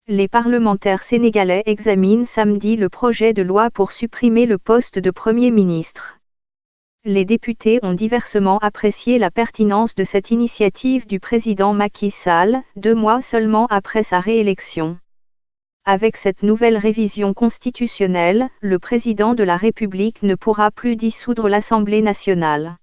Les parlementaires sénégalais examinent samedi le projet de loi pour supprimer le poste de Premier ministre. Les députés ont diversement apprécié la pertinence de cette initiative du président Macky Sall, 2 mois seulement après sa réélection. Avec cette nouvelle révision constitutionnelle, le président de la République ne pourra plus dissoudre l'Assemblée nationale.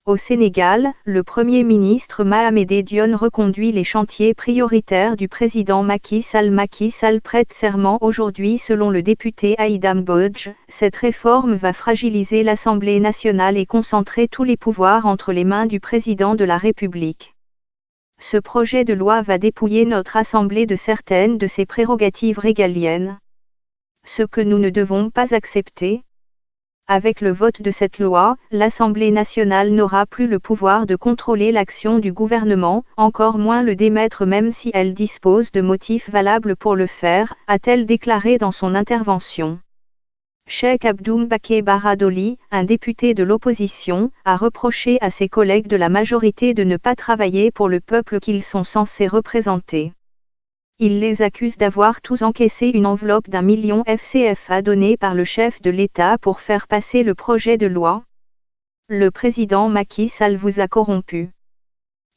Au Sénégal, le Premier ministre Mahamadou Dionne reconduit les chantiers prioritaires du président Macky Sall. Macky Sall prête serment aujourd'hui selon le député Aïda Mbodj. Cette réforme va fragiliser l'Assemblée nationale et concentrer tous les pouvoirs entre les mains du président de la République. Ce projet de loi va dépouiller notre Assemblée de certaines de ses prérogatives régaliennes. Ce que nous ne devons pas accepter. Avec le vote de cette loi, l'Assemblée nationale n'aura plus le pouvoir de contrôler l'action du gouvernement, encore moins le démettre même si elle dispose de motifs valables pour le faire, a-t-elle déclaré dans son intervention. Cheikh Abdou Mbacké Bara Dolly, un député de l'opposition, a reproché à ses collègues de la majorité de ne pas travailler pour le peuple qu'ils sont censés représenter. Il les accuse d'avoir tous encaissé une enveloppe d'1 million CFA donnée par le chef de l'État pour faire passer le projet de loi. Le président Macky Sall vous a corrompu.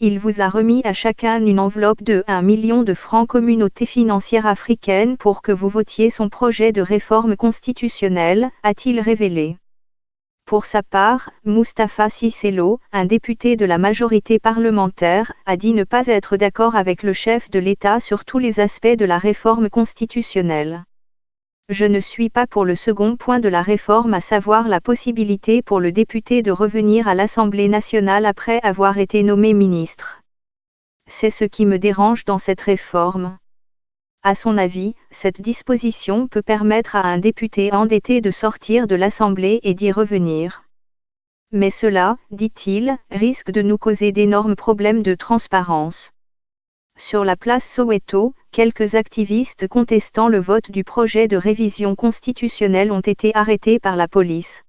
Il vous a remis à chacun une enveloppe de 1 million de francs Communauté financière africaine pour que vous votiez son projet de réforme constitutionnelle, a-t-il révélé. Pour sa part, Moustapha Cissé Lo, un député de la majorité parlementaire, a dit ne pas être d'accord avec le chef de l'État sur tous les aspects de la réforme constitutionnelle. Je ne suis pas pour le second point de la réforme, à savoir la possibilité pour le député de revenir à l'Assemblée nationale après avoir été nommé ministre. C'est ce qui me dérange dans cette réforme. À son avis, cette disposition peut permettre à un député endetté de sortir de l'Assemblée et d'y revenir. Mais cela, dit-il, risque de nous causer d'énormes problèmes de transparence. Sur la place Soweto, quelques activistes contestant le vote du projet de révision constitutionnelle ont été arrêtés par la police.